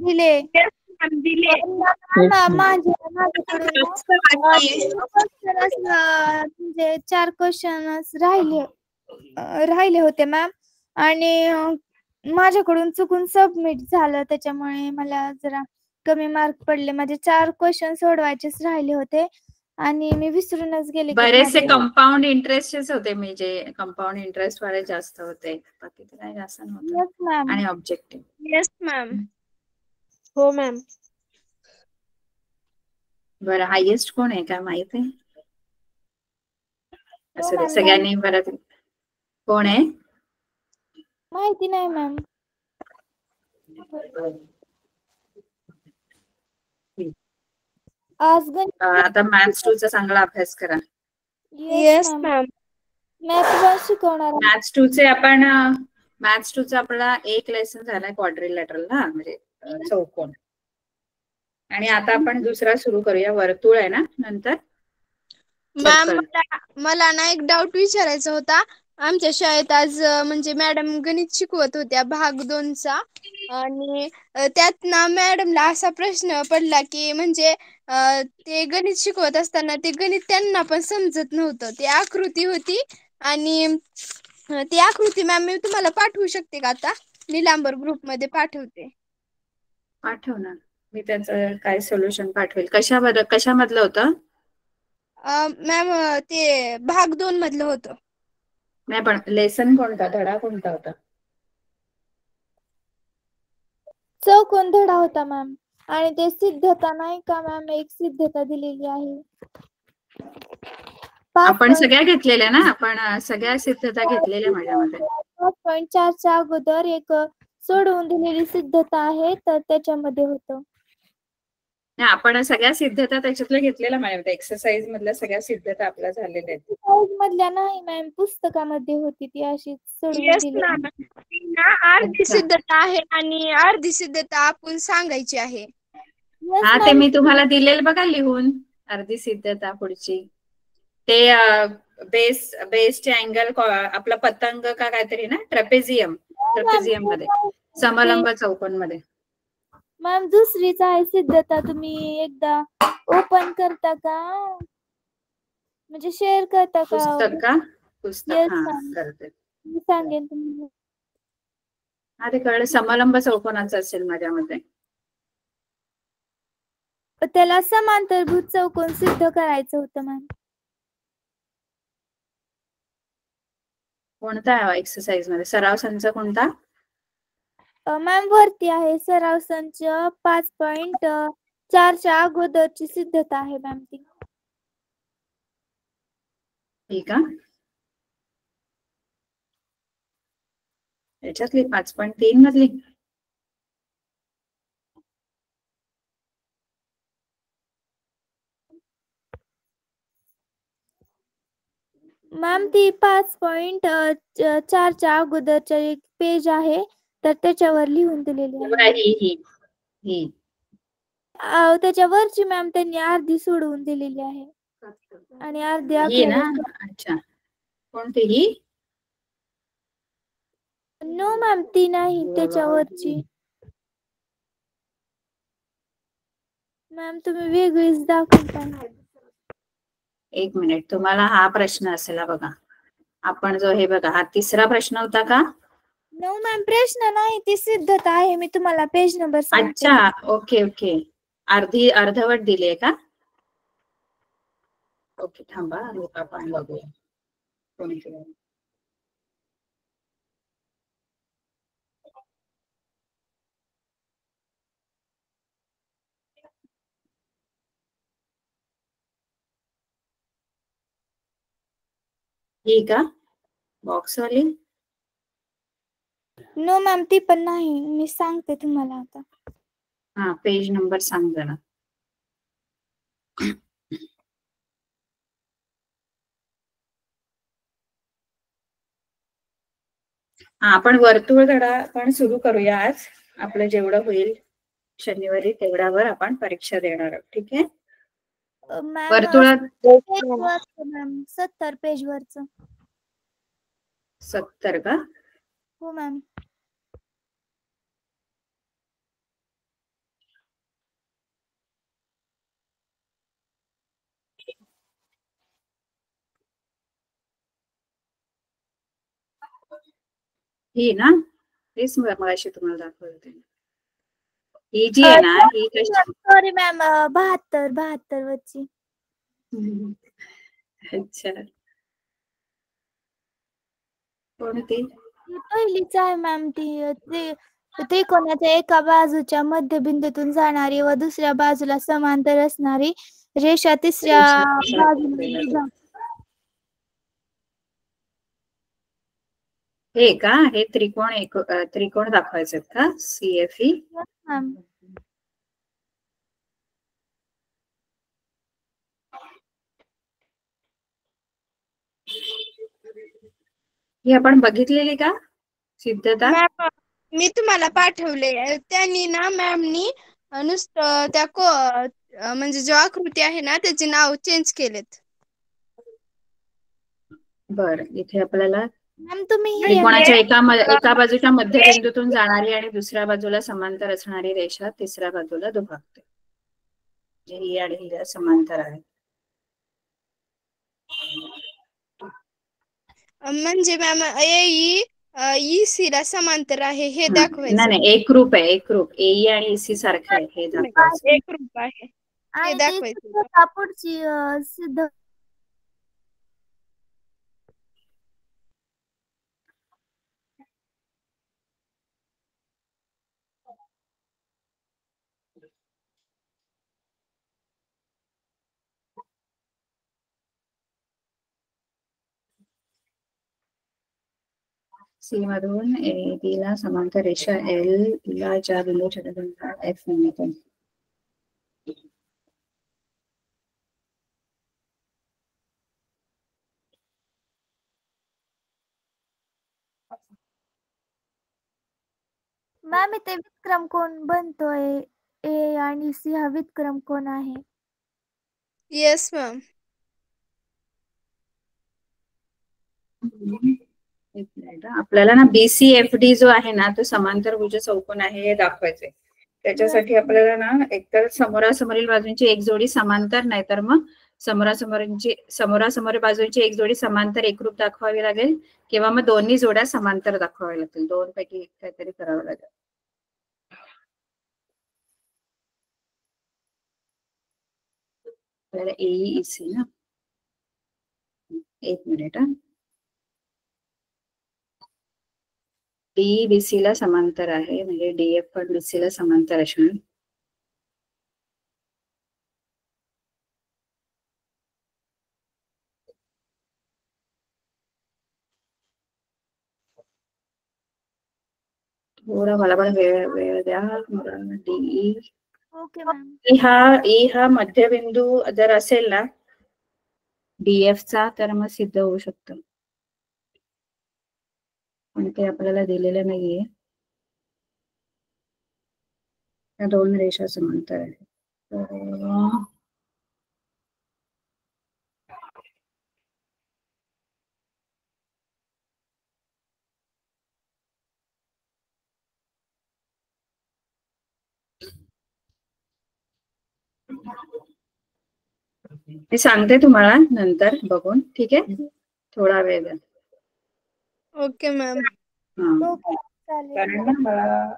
दिले. दिले. माझ्याकडून म्हणजे 4 क्वेश्चन राहिले होते मॅम. आणि माझ्याकडून चुकून सबमिट झालं, त्याच्यामुळे मला जरा कमी मार्क पडले. माझे 4 क्वेश्चन सोडवायचेच राहिले होते आणि मी विसरूनच गेले. बरेचसे कंपाऊंड इंटरेस्टच होते, म्हणजे कंपाऊंड इंटरेस्ट वाले जास्त होते, बाकी तर काही जास्त नव्हतं. Yes ma'am. आणि ऑब्जेक्टिव्ह. Yes ma'am. हो मॅम. बरं, हायेस्ट कोण आहे का माहित आहे? असं मॅम, सगळ्यांनी बरं, कोण आहे माहिती नाही मॅम. आज आता मॅथ्स 2 चा चांगला अभ्यास करा. Yes ma'am. मॅथ्स 1 शिकवणार. मॅथ्स 2 चे आपण मॅथ्स 2 चा आपला एक लेसन झालाय क्वाड्रिलॅटरल ना, म्हणजे चौकोन. आणि आता आपण दुसरा सुरू करूया, वर्तुळ आहे ना नंतर. मॅम मला ना एक डाऊट विचारायचा होता. आमच्या शाळेत आज म्हणजे मॅडम गणित शिकवत होत्या भाग 2 चा, आणि त्यात ना मॅडमला असा प्रश्न पडला की म्हणजे ते गणित शिकवत असताना ते गणित त्यांना पण समजत नव्हतं. ती आकृती होती आणि ती आकृती मॅम मी तुम्हाला पाठवू शकते का आता? निलांबर ग्रुप मध्ये पाठवते. पाठव ना, मी त्याचं काय सोल्युशन पाठवेल. कशामधलं होतं मॅम? ते भाग 2 मधलं होतं. नाही, पण लेसन कोणता, धडा कोणता होता? चौकोन धडा होता मॅम. आणि ते सिद्धता नाही का मॅम, एक सिद्धता दिलेली आहे. आपण सगळ्या घेतलेल्या ना, आपण सगळ्या सिद्धता घेतलेल्या माझ्यामध्ये. 5.4 च्या अगोदर एक सोडवून दिलेली सिद्धता आहे, तर त्याच्यामध्ये होतं. नाही, आपण सगळ्या सिद्धता त्याच्यातल्या घेतलेल्या माझ्यामध्ये. एक्सरसाइज मधल्या सगळ्या सिद्धता आपल्या झालेल्या आहेत. एक्सरसाइज मधल्या नाही मॅम, पुस्तकामध्ये होती ती अशी सोडवून येस दिली. ना, अर्धी सिद्धता आहे आणि अर्धी सिद्धता आपण सांगायची आहे. हा, ते मी तुम्हाला दिलेलं बघा लिहून, अर्धी सिद्धता पुढची. ते बेस्ट अँगल आपला पतंग का काहीतरी ना, ट्रॅपेझियम मध्ये, समलंब चौकोन मध्ये. मॅम दुसरीच आहे सिद्धता, तुम्ही एकदा ओपन करता का, म्हणजे शेअर करता का? पुस्तक का? पुस्तक, हा करते. मी सांगेन तुम्हाला. हा, ते कळलं, समलंब चौकोनाचं असेल माझ्यामध्ये. त्याला समांतरभुज चौकोन सिद्ध करायचं होतं मॅम. कोणता एक्सरसाइज मध्ये सराव संच कोणता? मॅम वरती आहे, सराव संच 5.4 च्या अगोदरची सिद्धता आहे मॅम ती. ठीक आहे, याच्यातली 5.3 मधली. मॅम ती 5.4 च्या अगोदरच्या एक पेज आहे, तर त्याच्यावर लिहून दिलेली आहे. त्याच्यावरची मॅम त्यांनी अर्धी सोडवून दिलेली आहे आणि अर्धी ना. अच्छा, कोणती ही? नो मॅम, ती नाही, त्याच्यावरची. मॅम तुम्ही वेगळीच दाखवताय. एक मिनिट, तुम्हाला हा प्रश्न असेल बघा. आपण जो हे बघा, हा तिसरा प्रश्न होता का? नो मॅम, प्रश्न नाही, ती सिद्धता आहे. मी तुम्हाला पेज नंबर सांगते. अच्छा, ओके ओके. अर्धवट दिली आहे का? ओके, थांबा, आपण बघूया. ही का बॉक्स वाली? नो मॅम, ती पण नाही, मी सांगते तुम्हाला आता. हा, पेज नंबर सांग जरा. हा, आपण वर्तुळ धडा पण सुरू करूया आज. आपलं जेवढं होईल शनिवारी तेवढ्यावर आपण परीक्षा देणार आहोत. ठीक आहे. वर्तुळात 70 पेज वरच. 70 का? हो मॅम. ही ना, तेच मगाशी तुम्हाला दाखवत होते. ही जी आहे ना, ही कशी, सॉरी मॅम, 72 वरची. अच्छा, कोणती? पहिलीच आहे मॅम ती. त्रिकोणाच्या एका बाजूच्या मध्यबिंदूतून जाणारी व दुसऱ्या बाजूला समांतर असणारी रेषा तिसऱ्या बाजूला. हे का, हे त्रिकोण दाखवायचे का, CFE? मॅम ही आपण बघितलेली का सिद्धता? मॅम मी तुम्हाला पाठवले. त्यांनी ना मॅमनी नुसतं त्या म्हणजे जो आकृती आहे ना त्याचे नाव चेंज केलेत. बर, इथे आपल्याला मॅम तुम्ही त्रिकोणाच्या एका बाजूच्या मध्यबिंदूतून जाणारी आणि दुसऱ्या बाजूला समांतर असणारी रेषा तिसऱ्या बाजूला दुभागते. ही आणि ही समांतर आहे. म्हणजे मॅम EC ला समांतर आहे हे दाखवायचं. नाही, एकरूप आहे, एकरूप. AE आणि EC सारखे आहे हे दाखवायचं. एकरूप आहे हे आणि दाखवायचं. पुढची सिद्ध C मधून AB ला समांतर रेषा L ला ज्या बिंदू छेदतात F म्हणतो. मॅम इथे विक्रम कोण बनतोय? A आणि C हा विक्रम कोण आहे? Yes ma'am. आपल्याला ना BCFD जो आहे ना तो समांतरभुज चौकोन आहे हे दाखवायचे. त्याच्यासाठी आपल्याला ना एकतर समोरासमोरील बाजूंची एक जोडी समांतर, नाही तर मग समोरासमोर बाजूंची एक जोडी समांतर एकरूप दाखवावी लागेल, किंवा मग दोन्ही जोड्या समांतर दाखवाव्या लागतील. दोन पैकी एक काहीतरी करावं लागेल. आपल्याला AEC ना, एक मिनिट. DBC ला समांतर आहे, म्हणजे DF पण BC ला समांतर असणार. थोडा मला पण वेळ द्या. DE okay ma'am. हा मध्यबिंदू जर असेल ना DF चा, तर मग सिद्ध होऊ शकतं, पण ते आपल्याला दिलेलं नाहीये. या दोन रेषा समांतर आहेत. मी सांगते तुम्हाला नंतर बघून, ठीक आहे? थोडा वेळ द्या. Okay ma'am. चालेल. कारण मला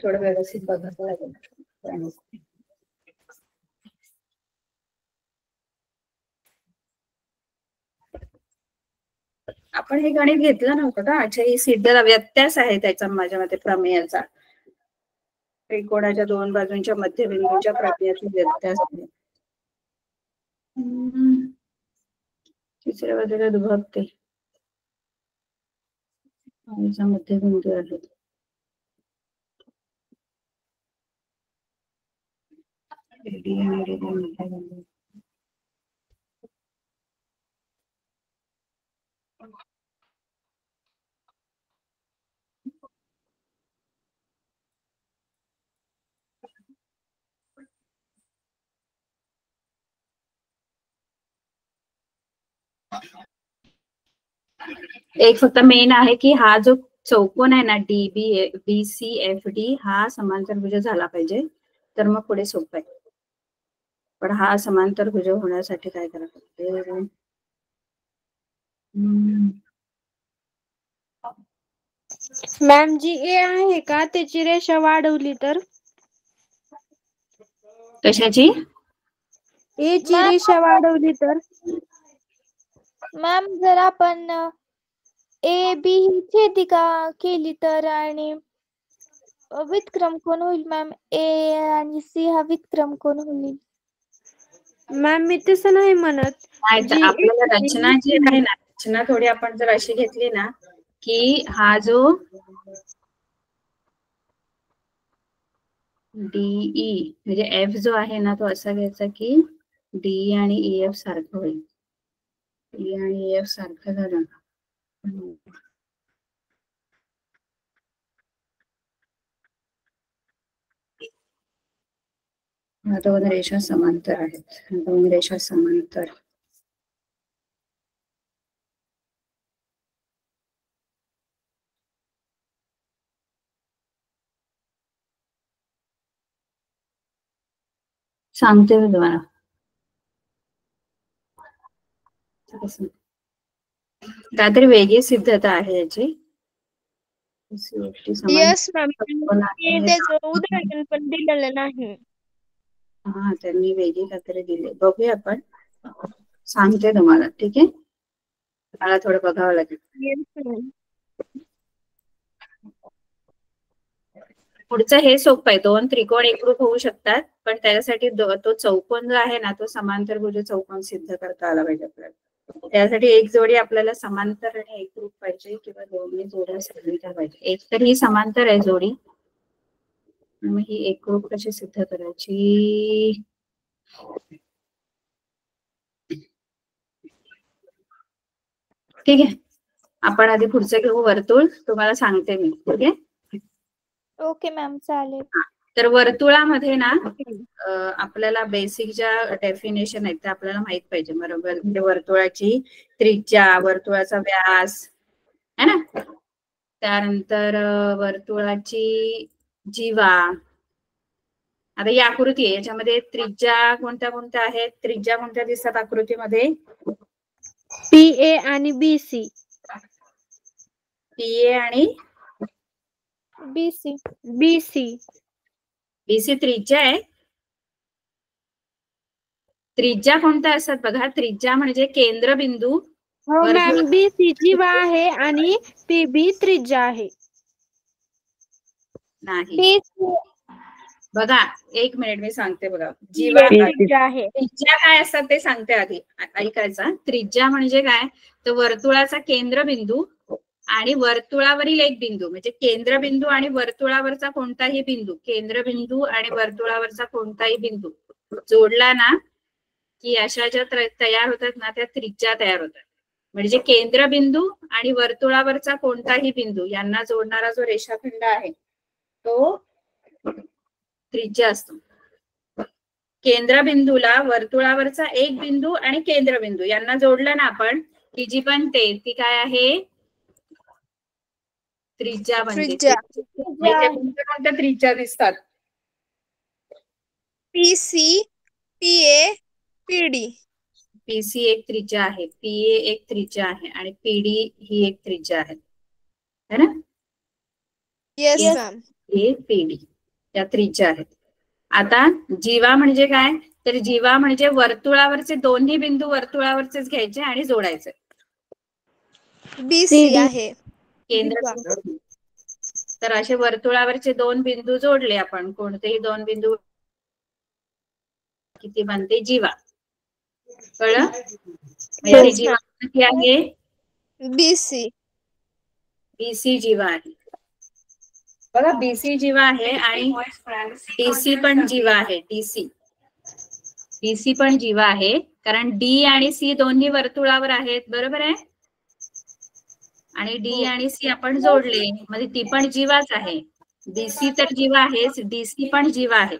थोडं व्यवस्थित बघावं लागेल. आपण हे गणित घेतलं नव्हतं का? अच्छा, ही सिद्धता व्यत्यास आहे त्याचा माझ्या मते प्रमेयाचा. त्रिकोणाच्या दोन बाजूंच्या मध्यबिंदूच्या प्रमेयाचा व्यत्यास आहे. तिसऱ्या बाजूला दुभागते मध्यबिंदू आहे. एक फक्त मेन आहे की हा जो चौकोन आहे ना BCFD हा समांतरभुज झाला पाहिजे, तर मग पुढे सोपं आहे. पण हा समांतरभुज होण्यासाठी काय करावं लागेल? मॅम जी ए आहे का त्याची रेषा वाढवली तर? कशाची? ए ची मॅम रेषा वाढवली तर? मॅम जर आपण ए बी ही छेदिका केली तर आणि व्युत्क्रम कोण होईल मॅम? ए आणि सी हा व्युत्क्रम कोण होईल? मॅम मी तसं नाही म्हणत. नाही तर जी आपल्याला रचना जी आहे ना, रचना थोडी आपण जर अशी घेतली ना की हा जो डीई म्हणजे एफ जो आहे ना तो असा घ्यायचा की डी आणि ई एफ सारखं होईल. डी आणि ई एफ सारखं झालं. ह्या दोन रेषा समांतर आहेत. दोन रेषा समांतर. सांगते मी तुम्हाला. काहीतरी वेगळी सिद्धता आहे याची. येस मॅम, त्याचं उदाहरण पण दिलेलं नाही. हा त्यांनी वेगळी काहीतरी दिली. बघूया आपण. सांगते तुम्हाला, ठीक आहे. मला थोडं बघावं लागेल. Yes ma'am. पुढचं हे सोपं आहे. दोन त्रिकोण एकरूप होऊ शकतात, पण त्यासाठी तो चौकोन जो आहे ना तो समांतरभुज चौकोन सिद्ध करता आला पाहिजे आपल्याला. त्यासाठी एक जोडी आपल्याला समांतर आणि एकरूप पाहिजे किंवा दोन्ही जोड्या सारख्या पाहिजे. एक तर ही समांतर आहे जोडी, मग ही एकरूप कशी सिद्ध करायची? ठीक आहे, आपण आधी पुढचं घेऊ वर्तुळ. तुम्हाला सांगते मी, ठीक आहे. ओके मॅम, चालेल. तर वर्तुळामध्ये ना आपल्याला बेसिक ज्या डेफिनेशन आहेत त्या आपल्याला माहित पाहिजे, बरोबर. म्हणजे वर्तुळाची त्रिज्या, वर्तुळाचा व्यास है ना, त्यानंतर वर्तुळाची जीवा. आता ही आकृती आहे, याच्यामध्ये त्रिज्या कोणत्या कोणत्या आहेत? त्रिज्या कोणत्या दिसतात आकृतीमध्ये? पी ए आणि बी सी. पी ए आणि B C. B C. B C त्रिज्या आहे. त्रिज्या कोणत्या असतात बघा? त्रिज्या म्हणजे केंद्रबिंदू. हो मॅम, बी सी जीवा आहे आणि पी बी त्रिज्या आहे. नाही बघा, एक मिनिट मी सांगते बघा. जीवा आहे. त्रिज्या काय असतात ते सांगते आधी, ऐकायचा. त्रिज्या म्हणजे काय? तर वर्तुळाचा केंद्रबिंदू आणि वर्तुळावरील एक बिंदू, म्हणजे केंद्रबिंदू आणि वर्तुळावरचा कोणताही बिंदू, केंद्रबिंदू आणि वर्तुळावरचा कोणताही बिंदू जोडला ना की अशा ज्या तयार होतात ना त्या त्रिज्या तयार होतात. म्हणजे केंद्रबिंदू आणि वर्तुळावरचा कोणताही बिंदू यांना जोडणारा जो रेषाखंड आहे तो त्रिज्या असतो. केंद्रबिंदूला वर्तुळावरचा एक बिंदू आणि केंद्रबिंदू यांना जोडलं ना आपण की जी बनते ती काय आहे? त्रिज्या बनते. कोणत्या त्रिज्या दिसतात? P C, P A, P D. PC एक त्रिज्या आहे, पीए एक त्रिज्या आहे आणि पीडी ही एक त्रिज्या आहे, है ना? Yes ma'am. हे पीडी या त्रिज्या आहेत. आता जीवा म्हणजे काय? तर जीवा म्हणजे वर्तुळावरचे दोन्ही बिंदू वर्तुळावरचेच घ्यायचे आणि जोडायचे. बी सी आहे केंद्र. तर असे वर्तुळावरचे दोन बिंदू जोडले आपण, कोणतेही दोन बिंदू, किती बनते? जीवा. कळलं? म्हणजे जीवा किती आहे? बीसी. बीसी जीवा आहे बघा. बीसी जीवा आहे आणि डीसी पण जीवा आहे. डीसी पण जीवा आहे, कारण डी आणि सी दोन्ही वर्तुळावर आहेत, बरोबर आहे. आणि डी आणि सी आपण जोडले म्हणजे ती पण जीवाच आहे. डीसी तर जीवा आहेच, डीसी पण जीवा आहे.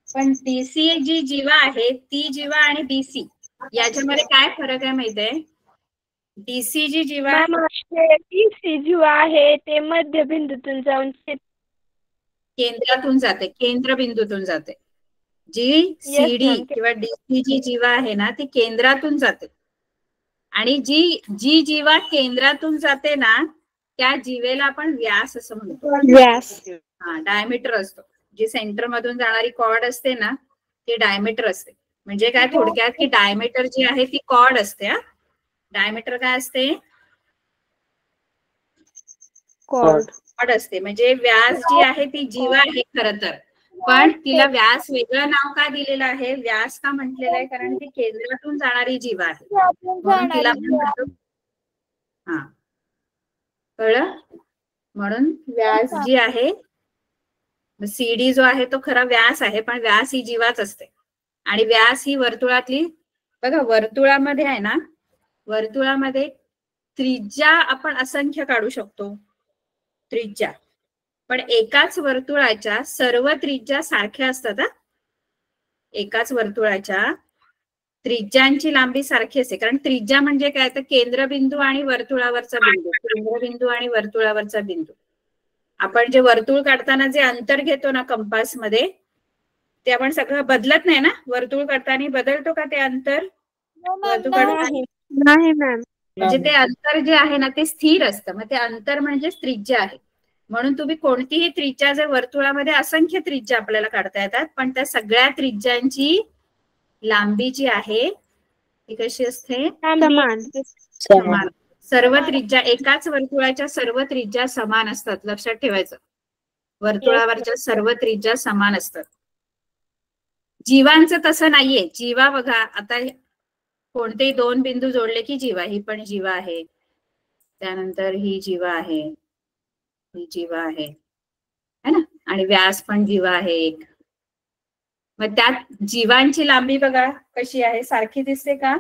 पण डीसी जी जीवा आहे ती जीवा आणि डीसी याच्यामध्ये काय फरक आहे माहितीये? डीसी जी जीवा डीसी जीवा आहे ते मध्यबिंदूतून जाऊन केंद्रातून जाते, केंद्रबिंदूतून जाते. जी सीडी किंवा डीसी जी जीवा आहे ना ती केंद्रातून जाते, आणि जी जीवा केंद्रातून जाते ना त्या जीवेला आपण व्यास असं म्हणतो. व्यास. हा, डायमीटर असतो. जी सेंटर मधून जाणारी कॉर्ड असते ना ती डायमीटर असते. म्हणजे काय थोडक्यात की डायमीटर जी आहे ती कॉर्ड असते. हा, डायमीटर काय असते? कॉर्ड असते. म्हणजे व्यास जी आहे ती जीवा आहे खरं तर, पण तिला व्यास वेगळं नाव का दिलेलं आहे? व्यास का म्हटलेलं आहे? कारण ती केंद्रातून जाणारी जीवा आहे म्हणून तिला आपण म्हणतो. हा, कळलं? म्हणून व्यास जी आहे, सीडी जो आहे तो खरा व्यास आहे, पण व्यास ही जीवाच असते. आणि व्यास ही वर्तुळातली, बघा वर्तुळामध्ये आहे ना, वर्तुळामध्ये त्रिज्या आपण असंख्य काढू शकतो, त्रिज्या, पण एकाच वर्तुळाच्या सर्व त्रिज्या सारख्या असतात. एकाच वर्तुळाच्या त्रिज्यांची लांबी सारखी असते. कारण त्रिज्या म्हणजे काय, तर केंद्रबिंदू आणि वर्तुळावरचा बिंदू, केंद्रबिंदू आणि वर्तुळावरचा बिंदू. आपण जे वर्तुळ काढताना जे अंतर घेतो ना कंपास मध्ये, ते आपण सगळं बदलत नाही ना. वर्तुळ काढताना बदलतो का ते अंतर? वर्तुळ काढताना नाही मॅम. म्हणजे ते अंतर जे आहे ना ते स्थिर असतं. मग ते अंतर म्हणजे त्रिज्या आहे. म्हणून तुम्ही कोणतीही त्रिज्या जर वर्तुळामध्ये असंख्य त्रिज्या आपल्याला काढता येतात, पण त्या सगळ्या त्रिज्यांची लांबी जी आहे ती कशी असते? समान. सर्व त्रिज्या, एकाच वर्तुळाच्या सर्व त्रिज्या समान असतात. लक्षात ठेवायचं, वर्तुळावरच्या सर्व त्रिज्या समान असतात. जीवांचं तसं नाहीये. जीवा बघा, आता कोणतेही दोन बिंदू जोडले की जीवा, ही पण जीवा आहे, त्यानंतर ही जीवा आहे, ही जीवा आहे, है ना, आणि व्यास पण जीवा आहे एक. मग त्यात जीवांची लांबी बघा कशी आहे, सारखी दिसते का?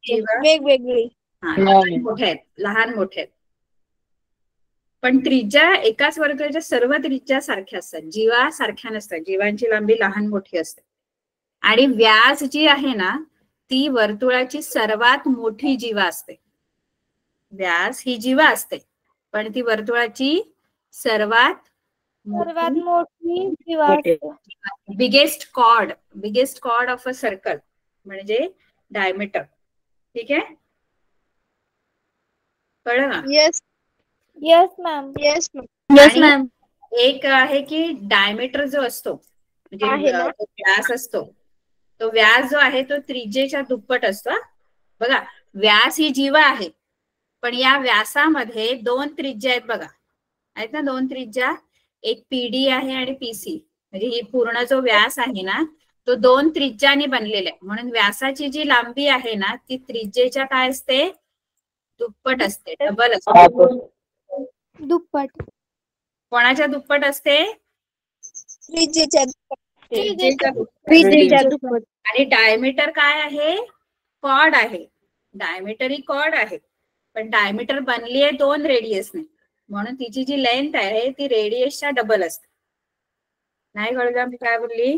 जीवा वेगवेगळी, मोठे आहेत, लहान मोठे आहेत. पण त्रिज्या एकाच वर्तुळाच्या सर्व त्रिज्या सारख्या असतात, जीवा सारख्या नसतात. जीवांची लांबी लहान मोठी असते. आणि व्यास जी आहे ना ती वर्तुळाची सर्वात मोठी जीवा असते. व्यास ही जीवा असते, पण ती वर्तुळाची सर्वात मोठी जीवा असते. Biggest chord of a circle म्हणजे डायमीटर. ठीक आहे, कळलं ना? Yes ma'am. Yes ma'am. आणि एक आहे की डायमीटर जो असतो म्हणजे व्यास असतो, तो व्यास जो आहे तो त्रिज्येच्या दुप्पट असतो. बघा, व्यास ही जीवा आहे, पण या व्यासामध्ये दोन त्रिज्या आहेत बघा, आहेत ना दोन त्रिज्या, एक पीडी आहे आणि पीसी. म्हणजे ही पूर्ण जो व्यास आहे ना तो दोन त्रिज्याने बनलेला आहे. म्हणून व्यासाची जी लांबी आहे ना ती त्रिज्येच्या काय असते? दुप्पट असते, डबल असते. दुप्पट. कोणाच्या दुप्पट असते? त्रिज्येच्या दुप्पट. आणि डायमीटर काय आहे? कॉर्ड आहे. डायमीटर ही कॉर्ड आहे, पण डायमीटर बनली आहे दोन रेडियसने, म्हणून तिची जी लेंथ आहे ती रेडियसच्या डबल असते. नाही कळलं मी काय बोलली?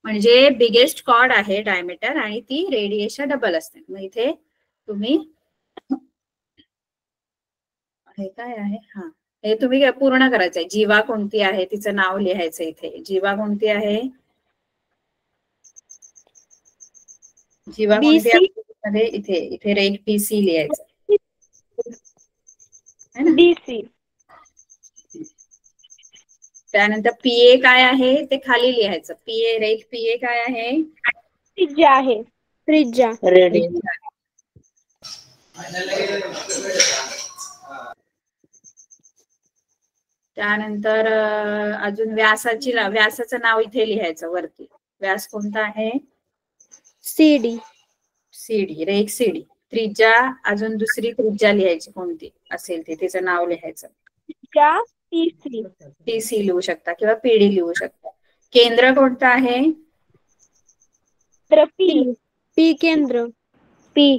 म्हणजे बिगेस्ट कॉर्ड आहे डायमीटर आणि ती रेडियसच्या डबल असते. मग इथे तुम्ही हे काय आहे, हा हे तुम्ही पूर्ण करायचंय. जीवा कोणती आहे तिचं नाव लिहायचं इथे. जीवा कोणती आहे? जीवा कोणती आहे? इथे इथे रेग पीसी लिहायचं है ना. बीसी. त्यानंतर पीए काय आहे ते खाली लिहायचं. पीए रेग पीए काय आहे? त्रिज्या आहे. त्रिज्या. त्यानंतर अजून व्यासाचं नाव इथे लिहायचं वरती. व्यास कोणता आहे? सीडी. सीडी, रेग सीडी. त्रिज्या अजून दुसरी त्रिज्या लिहायची कोणती असेल ती, तिचं नाव लिहायचं. टीसी लिहू शकता किंवा पीडी लिहू शकता. केंद्र कोणतं आहे? पी केंद्र. पी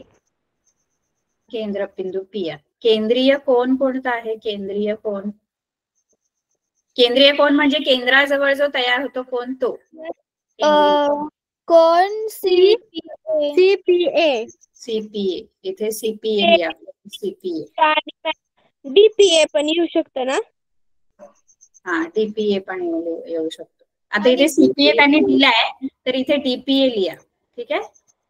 केंद्र बिंदू पी आहे. केंद्रीय कोन कोणता आहे? केंद्रीय कोन, केंद्रीय कोन म्हणजे केंद्राजवळ जो तयार होतो कोन तो. कोण? सीपीए. सीपीए, इथे सीपीए लिहा. सीपीए. डीपीए पण येऊ शकतं ना? हा, डीपीए पण येऊ शकतो. आता इथे सीपीए त्यांनी दिलाय तर इथे डीपीए लिहा. ठीक आहे,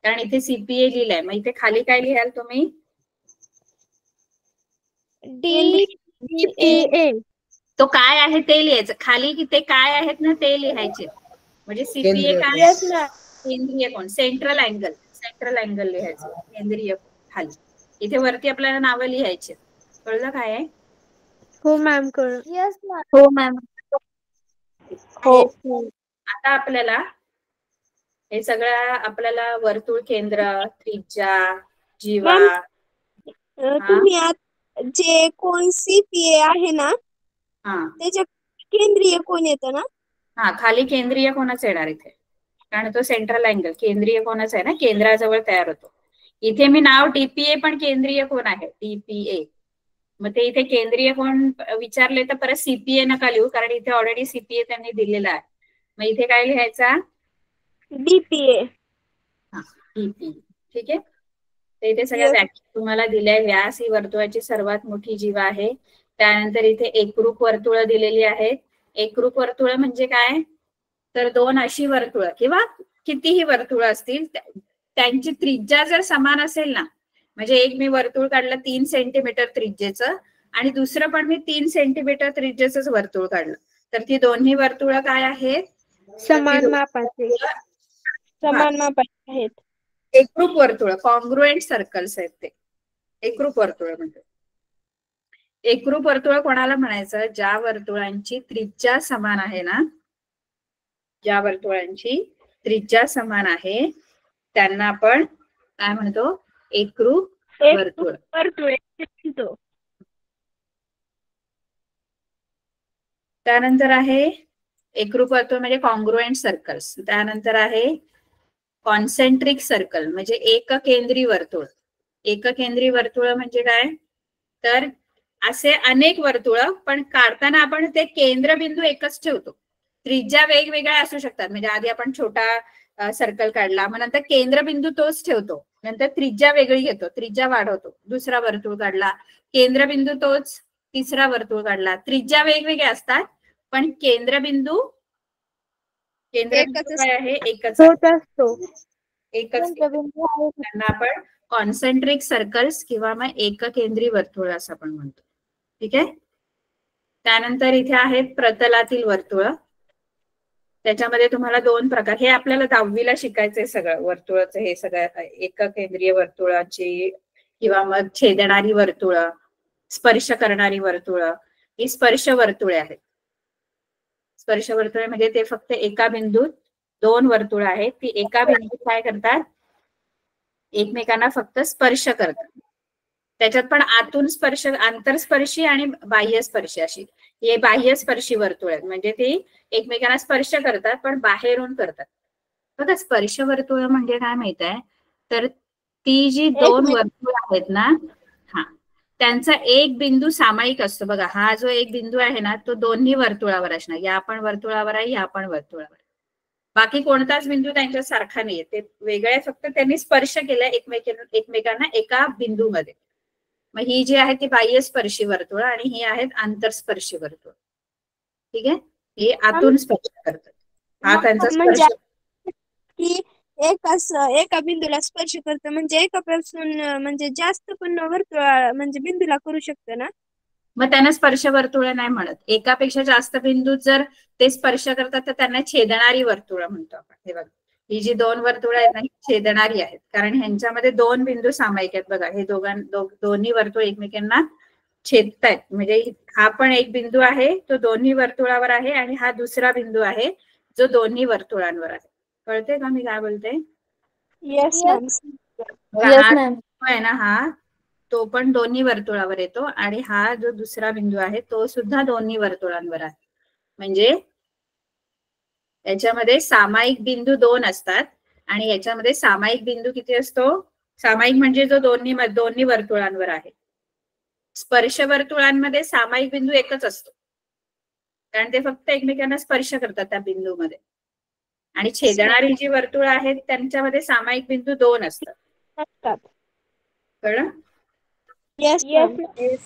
कारण इथे सीपीए लिहिलंय. मग इथे खाली काय लिहाल तुम्ही? DPA. तो काय आहे ते लिहायचं. खाली की ते काय आहेत ना ते लिहायचे. म्हणजे सीपीए काय? केंद्रीय कोन, सेंट्रल अँगल लिहायचं. केंद्रीय खाली. इथे वरती आपल्याला नावं लिहायचे. कळलं काय आहे? हो मॅम कळलं. Yes ma'am. हो मॅम. हो. आता आपल्याला हे सगळं आपल्याला वर्तुळ केंद्र, त्रिज्या, जीवा. तुम्ही जे कोण सीपीए आहे ना त्याच्या केंद्रीय कोण येतं ना? हा, खाली केंद्रीय कोणच येणार इथे, कारण तो सेंट्रल अँगल केंद्रीय कोणच आहे ना, केंद्राजवळ तयार होतो. इथे मी नाव डीपीए पण केंद्रीय कोण आहे, डीपीए. मग ते इथे केंद्रीय कोण विचारले तर परत सीपीए नका लिहू, कारण इथे ऑलरेडी सीपीए त्यांनी दिलेला आहे. मग इथे काय लिहायचा? डीपीए. डीपीए. ठीक आहे. तर इथे सगळ्या व्याख्या तुम्हाला दिल्या. व्यास ही वर्तुळाची सर्वात मोठी जीवा आहे. त्यानंतर इथे एकरूप वर्तुळ दिलेली आहेत. एकरूप वर्तुळ म्हणजे काय? तर दोन अशी वर्तुळ किंवा कितीही वर्तुळ असतील, त्यांची त्रिज्या जर समान असेल ना, म्हणजे एक मी वर्तुळ काढलं 3 सेंटीमीटर त्रिज्येचं आणि दुसरं पण मी 3 सेंटीमीटर त्रिज्येचंच वर्तुळ काढलं, तर ती दोन्ही वर्तुळ काय आहेत? समान मापाचे. समान मापाचे आहेत. एकरूप वर्तुळ, कॉन्ग्रुएंट सर्कल्स आहेत ते. एकरूप वर्तुळ म्हणजे एकरूप वर्तुळ कोणाला म्हणायचं? ज्या वर्तुळांची त्रिज्या समान आहे ना, ज्या वर्तुळांची त्रिज्या समान आहे त्यांना आपण काय म्हणतो? एकरूप वर्तुळ. त्यानंतर आहे एकरूप वर्तुळ म्हणजे कॉन्ग्रुएंट सर्कल्स. त्यानंतर आहे कॉन्सेंट्रिक सर्कल म्हणजे एककेंद्री वर्तुळ. एककेंद्री वर्तुळ म्हणजे काय? तर असे अनेक वर्तुळ, पण काढताना आपण ते केंद्रबिंदू एकच ठेवतो. त्रिज्या वेगवेगळ्या असू शकतात. म्हणजे आधी आपण छोटा सर्कल काढला, मग नंतर केंद्रबिंदू तोच ठेवतो, नंतर त्रिज्या वेगळी घेतो, त्रिज्या वाढवतो, दुसरा वर्तुळ काढला, केंद्रबिंदू तोच, तिसरा वर्तुळ काढला. त्रिज्या वेगवेगळ्या असतात, पण केंद्रबिंदू काय आहे? एकच असतो. एकच. त्यांना आपण कॉन्सेंट्रिक सर्कल्स किंवा मग एककेंद्री वर्तुळ असं आपण म्हणतो. ठीक आहे. त्यानंतर इथे आहेत प्रतलातील वर्तुळ. त्याच्यामध्ये तुम्हाला 2 प्रकार, हे आपल्याला 10वीला शिकायचंय सगळं वर्तुळाचं. हे सगळं एककेंद्रीय वर्तुळाची किंवा मग छेदणारी वर्तुळ, स्पर्श करणारी वर्तुळ, ही स्पर्श वर्तुळे आहेत. स्पर्श वर्तुळे म्हणजे ते फक्त एका बिंदूत 2 वर्तुळ आहेत, ती एका बिंदूत काय करतात? एकमेकांना फक्त स्पर्श करतात. त्याच्यात पण आतून स्पर्श, आंतरस्पर्शी आणि बाह्यस्पर्शी अशी हे बाह्यस्पर्शी वर्तुळ आहेत. म्हणजे ते एकमेकांना स्पर्श करतात पण बाहेरून करतात. बघा, स्पर्श वर्तुळ म्हणजे काय माहित आहे? तर ती जी 2 वर्तुळ आहेत ना, त्यांचा एक बिंदू सामायिक असतो. बघा, हा जो एक बिंदू आहे ना, तो दोन्ही वर्तुळावर असणार. या पण वर्तुळावर आहे, या पण वर्तुळावर. बाकी कोणताच बिंदू त्यांच्या सारखा नाहीये, ते वेगळे, फक्त त्यांनी स्पर्श केलाय एकमेकांना एका बिंदूमध्ये. मग ही जी आहे ती बाह्यस्पर्शी वर्तुळ आणि ही आहेत आंतरस्पर्शी वर्तुळ. ठीक आहे. हे आतून स्पर्श करतात. हा त्यांचा स्पर्श. की एका बिंदूला स्पर्श करतं म्हणजे एकापासून म्हणजे जास्त पण वर्तुळ म्हणजे बिंदूला करू शकतं ना, मग त्यांना स्पर्श वर्तुळ नाही म्हणत. एकापेक्षा जास्त बिंदू जर ते स्पर्श करतात तर त्यांना छेदणारी वर्तुळ म्हणतो आपण. हे बघा, ही जी 2 वर्तुळ आहेत ना, ही छेदणारी आहेत, कारण ह्यांच्यामध्ये 2 बिंदू सामायिक आहेत. बघा, हे दोन्ही वर्तुळ एकमेकांना छेदतायत. म्हणजे हा पण एक बिंदू आहे, तो दोन्ही वर्तुळावर आहे, आणि हा दुसरा बिंदू आहे जो दोन्ही वर्तुळांवर आहे. कळते का मी काय बोलते? Yes ma'am. आहे ना, हा तो पण दोन्ही वर्तुळावर येतो, आणि हा जो दुसरा बिंदू आहे तो सुद्धा दोन्ही वर्तुळांवर आहे. म्हणजे याच्यामध्ये सामायिक बिंदू 2 असतात आणि याच्यामध्ये सामायिक बिंदू किती असतो? सामायिक म्हणजे जो दोन्ही वर्तुळांवर आहे. स्पर्श वर्तुळांमध्ये सामायिक बिंदू एकच असतो, कारण ते फक्त एकमेकांना स्पर्श करतात त्या बिंदूमध्ये. आणि छेदणारी जी वर्तुळ आहेत त्यांच्यामध्ये सामायिक बिंदू 2 असतात. कळलं? Yes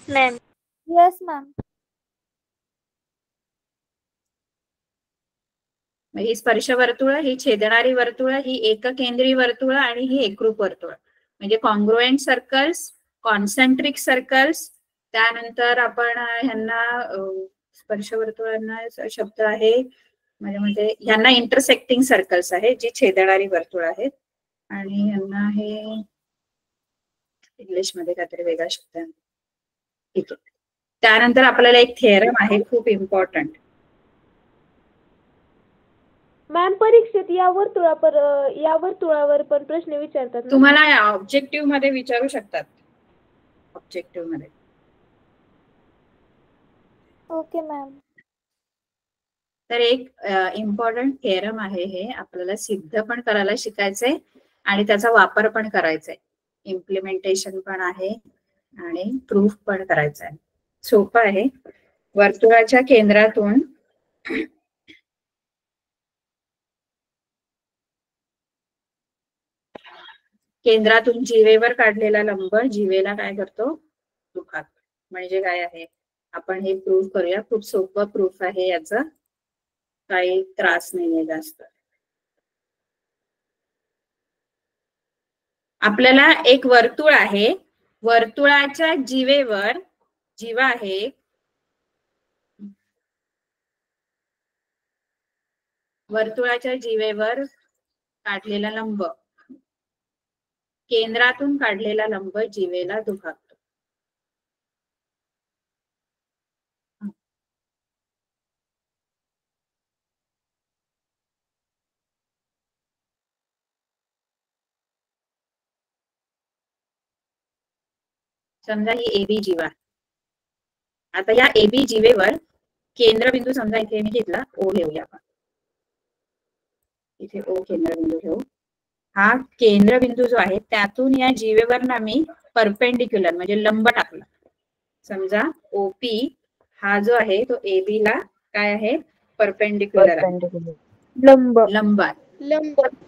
ma'am. ही स्पर्श वर्तुळ, ही छेदणारी वर्तुळ, ही एककेंद्री वर्तुळ आणि ही एकरूप वर्तुळ. म्हणजे कॉन्ग्रुएंट सर्कल्स, कॉन्सेंट्रिक सर्कल्स, त्यानंतर आपण ह्यांना स्पर्शवर्तुळांना शब्द आहे म्हणजे ह्यांना इंटरसेक्टिंग सर्कल्स आहे, जी छेदणारी वर्तुळ आहेत. आणि ह्यांना हे इंग्लिश मध्ये काहीतरी वेगळा शब्द आहे. ठीक आहे. त्यानंतर आपल्याला एक थेरम आहे खूप इम्पॉर्टंट. मॅम परीक्षेत या वर्तुळावर पण प्रश्न विचारतात ना? तुम्हाला ऑब्जेक्टिव्ह मध्ये विचारू शकतात. ऑब्जेक्टिव्ह मध्ये. Okay ma'am. तर एक इम्पॉर्टंट थेरम आहे, हे आपल्याला सिद्ध पण करायला शिकायचंय आणि त्याचा वापर पण करायचा आहे. इम्प्लिमेंटेशन पण आहे आणि प्रूफ पण करायचं आहे. सोपं आहे. वर्तुळाच्या केंद्रातून जीवेवर काढलेला लंब जीवेला काय करतो? दुभागतो. म्हणजे काय आहे? आपण हे प्रूफ करूया. खूप सोपं प्रूफ आहे याचं. काही त्रास नाहीये जास्त. आपल्याला एक वर्तुळ आहे, वर्तुळाच्या जीवेवर जीवा आहे, वर्तुळाच्या जीवेवर काढलेला लंब, केंद्रातून काढलेला लंब जीवेला दुभागतो. समजा ही एबी जीवा. आता या एबी जीवेवर केंद्रबिंदू समजा इथे मी घेतला, ओ घेऊया आपण. इथे ओ केंद्रबिंदू घेऊ. हा केंद्रबिंदू जो आहे त्यातून या जीवेवर ना मी परपेंडिक्युलर म्हणजे लंब टाकला. समजा ओपी हा जो आहे तो एबी ला काय आहे? परपेंडिक्युलर आहे. लंब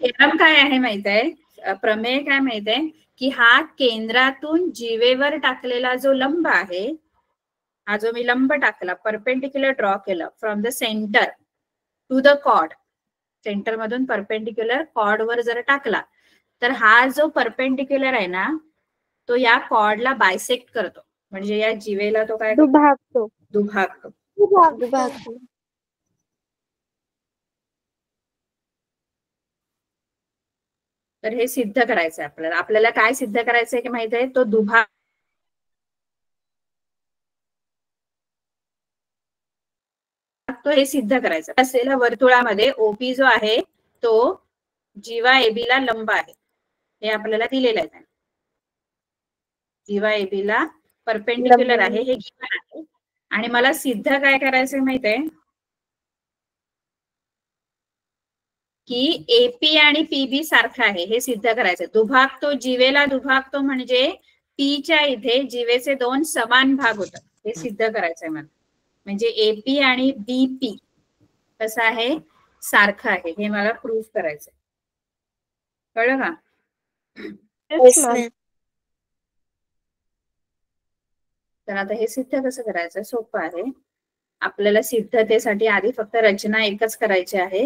थेरम काय आहे माहित आहे? प्रमेय काय माहित आहे? की हा केंद्रातून जीवेवर टाकलेला जो लंब आहे, हा जो मी लंब टाकला, परपेंडिक्युलर ड्रॉ केलं from the centre to the chord, centre मधून परपेंडिक्युलर कॉर्ड वर जर टाकला तर हा जो परपेंडिक्युलर आहे ना, तो या कॉर्डला बायसेक्ट करतो. म्हणजे या जीवेला तो काय दुभागतो. तर हे सिद्ध करायचंय आपल्याला. आपल्याला काय सिद्ध करायचंय की माहित आहे? तो दुभाग तो हे सिद्ध करायचं. असलेल्या वर्तुळामध्ये ओपी जो आहे तो जीवा एबीला लंब आहे, हे आपल्याला दिलेलं आहे. जीवा एबीला परपेंडिक्युलर आहे हे गिवन आहे. आणि मला सिद्ध काय करायचं माहित आहे? की एपी आणि पीबी सारखं आहे हे सिद्ध करायचं. दुभागतो जीवेला दुभागतो म्हणजे पीच्या इथे जीवेचे दोन समान भाग होतात, हे सिद्ध करायचंय मला. म्हणजे एपी आणि बीपी कसं आहे? सारखं आहे, हे मला प्रूफ करायचंय. कळलं का? तर आता हे सिद्ध कसं करायचं? सोपं आहे. आपल्याला सिद्धतेसाठी आधी फक्त रचना एकच करायची आहे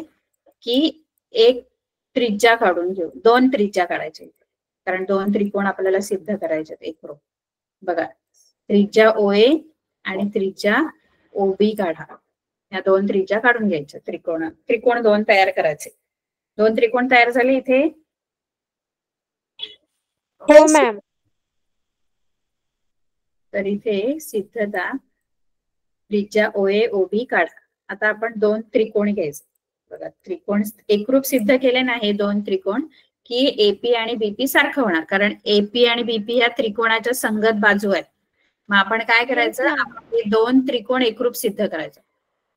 की एक त्रिज्या काढून घेऊ. दोन त्रिज्या काढायचे, कारण दोन त्रिकोण आपल्याला सिद्ध करायचे. एक रो बघा, त्रिज्या ओए आणि त्रिज्या ओबी काढा. या दोन त्रिज्या काढून घ्यायच्या. त्रिकोण दोन तयार करायचे. दोन त्रिकोण तयार झाले इथे. हो मॅम. तर इथे सिद्धता त्रिज्या ओए ओबी काढा. आता आपण दोन त्रिकोण घ्यायचे. बघा, त्रिकोण एकरूप सिद्ध केले नाही दोन त्रिकोण की एपी आणि बीपी सारखं होणार, कारण एपी आणि बीपी या त्रिकोणाच्या संगत बाजू आहेत. मग आपण काय करायचं? आपण हे दोन त्रिकोण एकरूप सिद्ध करायचं.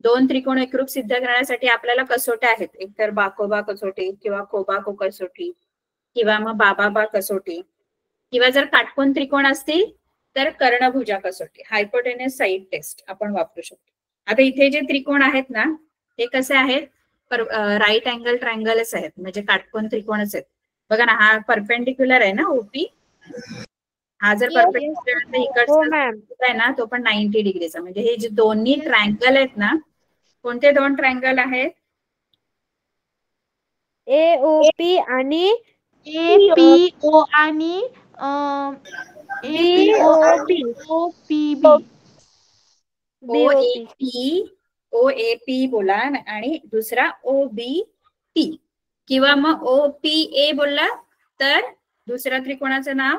दोन त्रिकोण एकरूप सिद्ध करण्यासाठी आपल्याला कसोट्या आहेत. एकतर बाकोबा कसोटी किंवा कोबाको कसोटी किंवा मग बाबाबा कसोटी, किंवा जर काटकोन त्रिकोण असतील तर कर्णभुजा कसोटी, हायपोटेनस साइड टेस्ट आपण वापरू शकतो. आता इथे जे त्रिकोण आहेत ना, ते कसे आहेत? राईट अँगल ट्रायंगलच आहेत, म्हणजे काटकोन त्रिकोणच आहेत. बघा ना, हा परपेंडिक्युलर आहे ना ओपी. हा जर परपेंडिक्युलर इकडचा आहे ना, तो पण 90 डिग्रीचा. म्हणजे हे जे दोन्ही ट्रायंगल आहेत ना, कोणते दोन ट्रायंगल आहेत? एओपी आणि एपीओ आणि ओ ए पी बोला आणि दुसरा ओ बी टी किंवा मग ओ पी ए बोलला तर दुसऱ्या त्रिकोणाचं नाव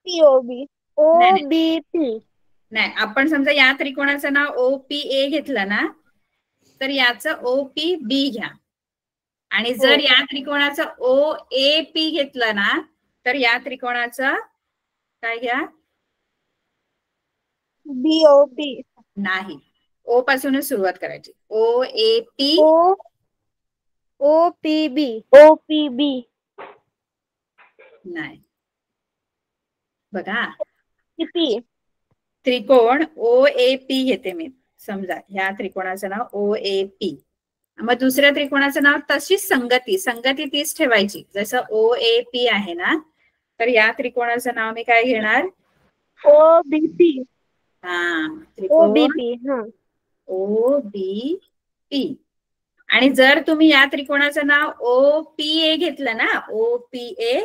पीओबी. OBP. नाही, आपण समजा या त्रिकोणाचं नाव ओ पी ए घेतलं ना तर याचं ओ पी बी घ्या आणि जर या त्रिकोणाचं ओ ए पी घेतलं ना तर या त्रिकोणाचं काय घ्या? बीओपी. नाही, ओ पासूनच सुरुवात करायची. ओ ए पी OPB. नाही. बघा पी. त्रिकोण ओ ए पी घेते मी, समजा ह्या त्रिकोणाचं नाव ओ ए पी. मग दुसऱ्या त्रिकोणाचं नाव तशीच संगती तीच ठेवायची. जसं ओ ए पी आहे ना तर या त्रिकोणाचं नाव मी काय घेणार? OBP. हा, त्रिकोण ओ बी पी. आणि जर तुम्ही या त्रिकोणाचं नाव ओ पी ए घेतलं ना, ओ पी ए,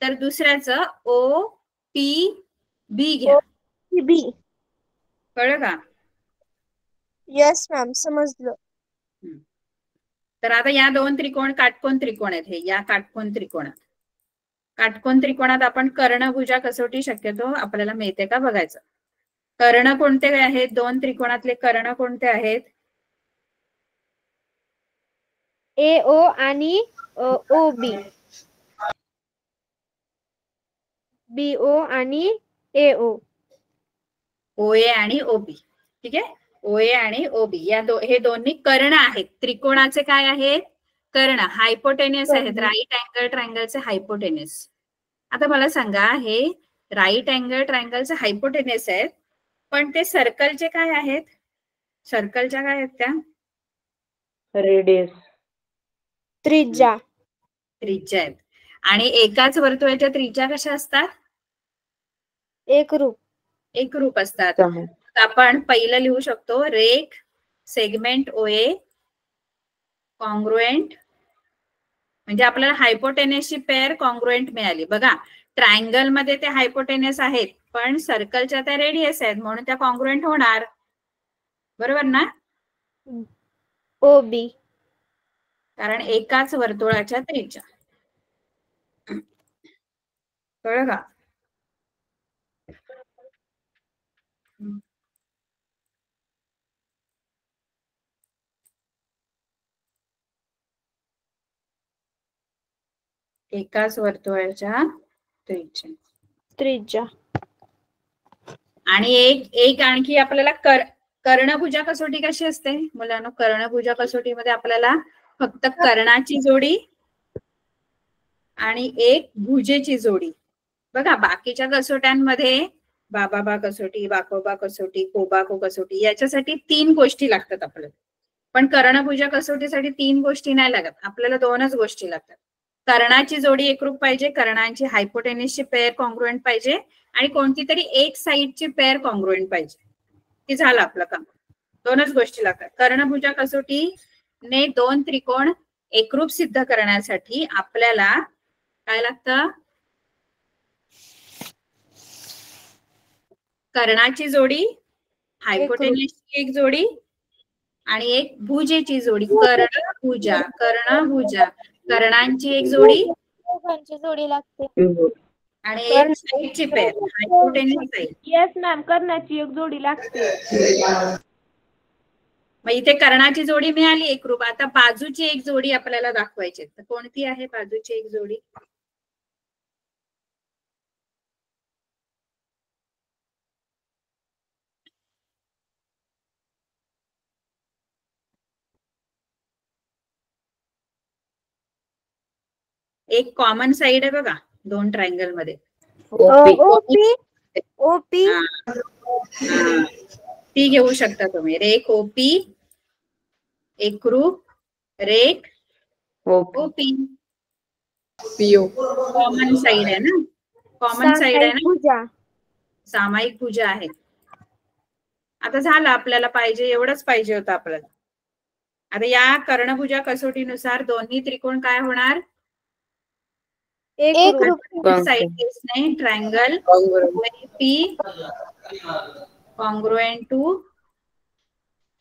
तर दुसऱ्याचं ओ पी बी घ्या. कळलं का? यस मॅम, समजलं. तर आता या दोन त्रिकोण काटकोन त्रिकोण आहेत. हे या काटकोन त्रिकोणात आपण कर्णभुजा कसोटी शक्यतो आपल्याला मिळते का बघायचं. कर्ण कोणते आहेत? दोन त्रिकोणातले कर्ण कोणते आहेत? AO आणि OB. BO आणि AO. OA आणि OB. ठीक आहे, OA आणि OB हे दोन्ही कर्ण आहेत. त्रिकोणाचे काय आहेत? कर्ण, हायपोटेनियस आहेत. राईट अँगल ट्रायंगलचे हायपोटेनियस. आता मला सांगा, हे राईट अँगल ट्रायंगलचे हायपोटेनियस आहेत पण ते सर्कलचे काय आहेत? सर्कलच्या काय आहेत त्या? रेडियस, त्रिज्या आहेत. आणि एकाच वर्तुळाच्या त्रिज्या कशा असतात? एकरूप असतात. आपण पहिलं लिहू शकतो, रेख सेगमेंट OA कॉन्ग्रुएंट, म्हणजे आपल्याला हायपोटेनियसची पेअर कॉन्ग्रुएंट मिळाली. बघा, ट्रायंगल मध्ये ते हायपोटेनियस आहेत पण सर्कलच्या त्या रेडियस आहेत म्हणून त्या कॉन्ग्रुएंट होणार. बरोबर ना? OB. कारण एकाच वर्तुळाच्या त्रिज्या. कळलं का? एकाच वर्तुळाच्या त्रिज्या. आणि एक आणखी आपल्याला कर्णभुजा कसोटी कशी असते मुलांनो? कर्णभुजा कसोटीमध्ये आपल्याला फक्त कर्णाची जोडी आणि एक भुजेची जोडी. बघा, बाकीच्या कसोट्यांमध्ये बाबा कसोटी, बाकोबा कसोटी, कोबाको कसोटी याच्यासाठी 3 गोष्टी लागतात आपल्याला. पण कर्णभुजा कसोटीसाठी 3 गोष्टी नाही लागत, आपल्याला 2च गोष्टी लागतात. कर्णाची जोडी एकरूप पाहिजे, कर्णांची हायपोटेनियसची पेअर कॉन्ग्रुएंट पाहिजे आणि कोणती तरी एक साइडची पेअर कॉन्ग्रुएंट पाहिजे, की झालं आपलं काम. 2च गोष्टी लागतात. कर्णभुजा कसोटीने 2 त्रिकोण एकरूप सिद्ध करण्यासाठी आपल्याला काय लागतं? कर्णाची जोडी, हायपोटेनियसची एक जोडी आणि एक भुजेची जोडी. कर्णभुजा कर्णांची एक जोडी लागते आणि एक साइडची pair hypotenuse side. Yes ma'am, कर्णाची एक जोडी लागते. मग इथे कर्णाची जोडी मिळाली एकरूप. आता बाजूची एक जोडी आपल्याला दाखवायची, तर कोणती आहे बाजूची एक जोडी? एक कॉमन साइड आहे बघा 2 ट्रायंगल मध्ये. OP. ती घेऊ शकता तुम्ही. रेख OP एकरूप रेख OP. कॉमन साइड आहे ना, कॉमन साइड आहे ना, सामायिक भुजा आहे. आता झालं, आपल्याला पाहिजे एवढंच पाहिजे होतं आपल्याला. आता या कर्णभुजा कसोटीनुसार दोन्ही त्रिकोण काय होणार? एकरूप साइड नाही triangle P congruent to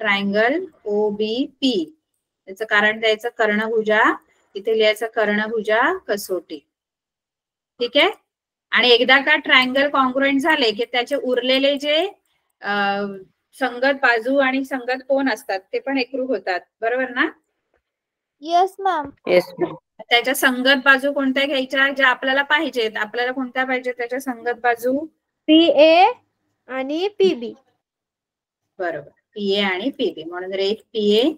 triangle OBP. त्याचं कारण द्यायचं कर्णभुजा, इथे लिहायचं कर्णभुजा कसोटी. ठीक आहे. आणि एकदा का ट्रायंगल कॉन्ग्रुएंट झाले की त्याचे उरलेले जे संगत बाजू आणि संगत कोन असतात ते पण एकरूप होतात. बरोबर ना? Yes ma'am. त्याच्या संगत बाजू कोणत्या घ्यायच्या ज्या आपल्याला पाहिजेत? आपल्याला कोणत्या पाहिजेत त्याच्या संगत बाजू? PA आणि PB. बरोबर, PA आणि PB. म्हणून रेख PA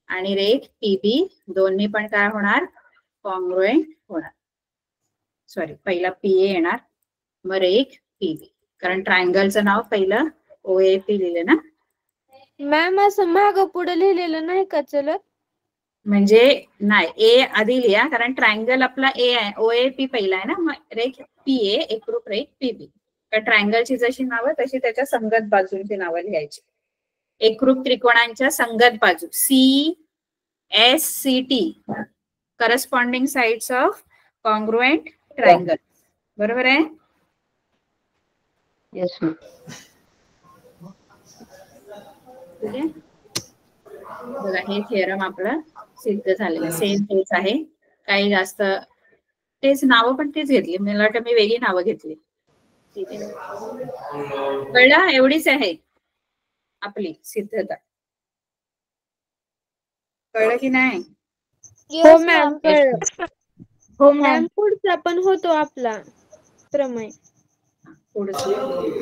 आणि रेख PB दोन्ही पण काय होणार? कॉन्ग्रुएंट होणार. सॉरी, पहिला PA येणार मग रेख PB, कारण ट्रायंगलचं नाव पहिलं OAP लिहिलं ना. मॅम असं मागं पुढे लिहिलेलं नाही का चलत? म्हणजे नाही, A आधी लिहा, कारण ट्रायंगल आपला A आहे, OAP पहिला आहे ना. मग रेख PA एकरूप रेख PB. तर ट्रायंगलची जशी नावं तशी त्याच्या संगत बाजूंची नावं लिहायची. एकरूप त्रिकोणांच्या संगत बाजू CSCT, corresponding sides of congruent triangle. बरोबर आहे? येस. ठीक आहे. बघा, हे थिअरम आपलं सिद्ध झालेलं सेम तेच आहे. काही जास्त तेच नावं पण तेच घेतली. मला वाटतं मी वेगळी नावं घेतली. ठीक आहे, कळलं? एवढीच आहे आपली सिद्धता. कळलं की नाही? हो मॅम, कळलं. हो मॅम. पुढचा पण होतो आपला प्रमेय. पुढचं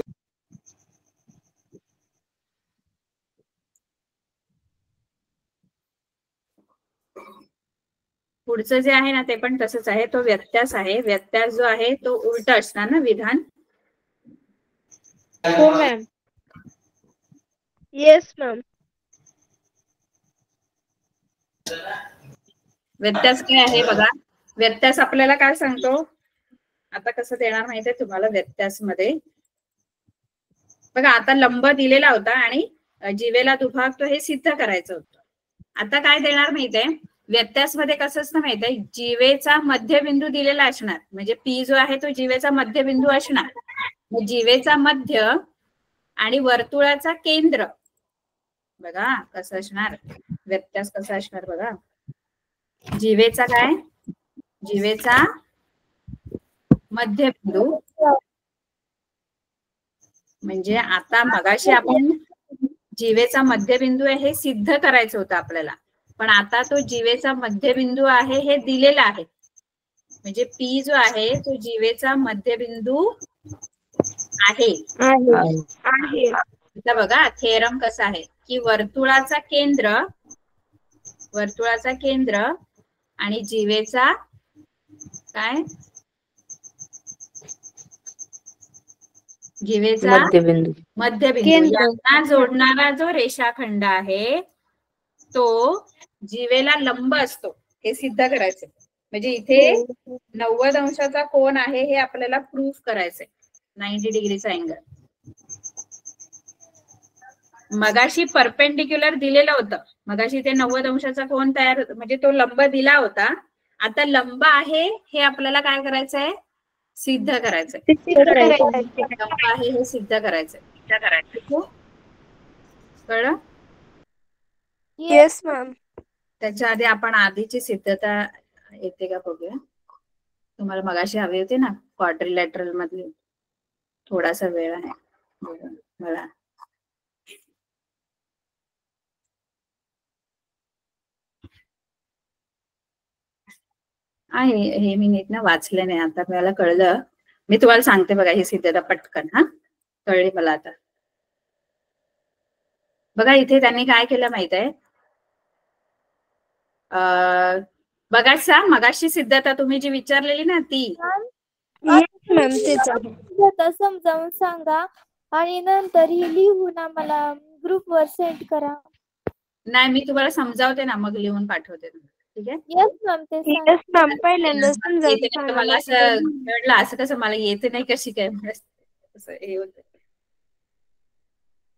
पुढचं जे आहे ना ते पण तसंच आहे. तो व्यत्यास आहे. व्यत्यास जो आहे तो उलट असणार ना विधान. हो मॅम. Yes ma'am. व्यत्यास काय आहे बघा. व्यत्यास आपल्याला काय सांगतो? आता कसं देणार माहितीये तुम्हाला व्यत्यास मध्ये? बघा, आता लंब दिलेला होता आणि जीवेला दुभागतो हे सिद्ध करायचं होतं. आता काय देणार माहितीये? व्यत्यास मध्ये कसं असतं माहितीये? जीवेचा मध्यबिंदू दिलेला असणार, म्हणजे P जो आहे तो जीवेचा मध्यबिंदू असणार. मग जीवेचा मध्य आणि वर्तुळाचा केंद्र बघा कसं असणार. व्यत्यास कसा असणार बघा. जीवेचा काय? जीवेचा मध्यबिंदू, म्हणजे आता मगाशी आपण जीवेचा मध्यबिंदू आहे हे सिद्ध करायचं होतं आपल्याला, पण आता तो जीवेचा मध्यबिंदू आहे हे दिलेला आहे. म्हणजे P जो आहे तो जीवेचा मध्यबिंदू आहे. आता बघा थेरम कसा आहे की वर्तुळाचा केंद्र आणि जीवेचा काय? जीवेचा मध्यबिंदू यांना जोडणारा जो रेषाखंड आहे तो जीवेला लंब असतो हे सिद्ध करायचं. म्हणजे इथे 90 अंशाचा कोन आहे हे आपल्याला प्रूफ करायचंय. 90 डिग्रीचा अँगल. मगाशी परपेंडिक्युलर दिलेलं होतं. मगाशी ते 90 अंशाचा कोन तयार होतो, म्हणजे तो लंब दिला होता. आता लंब आहे हे आपल्याला काय करायचंय? सिद्ध करायचंय. लंब आहे हे सिद्ध करायचंय. कळलं? Yes ma'am. त्याच्या आधी आपण आधीची सिद्धता येते का बघूया. तुम्हाला मगाशी हवी होती ना क्वाड्रिलॅटरल मधली. थोडासा वेळ आहे मला. आहे हे मी नीट ना वाचले नाही. आता मला कळलं. मी तुम्हाला सांगते बघा ही सिद्धता पटकन. हा, कळली मला आता. बघा इथे त्यांनी काय केलं माहित आहे? बघा सा मगाशी सिद्धता तुम्ही जी विचारलेली ना ती समजावून सांगा आणि नंतर ही लिहून आम्हाला ग्रुपवर सेंड करा. नाही, मी तुम्हाला समजावते ना मग लिहून पाठवते. ठीक आहे? Yes ma'am. ते पहिल्यांदा समजावून मला असं कळलं असं कसं मला येते नाही कशी काय हे होत.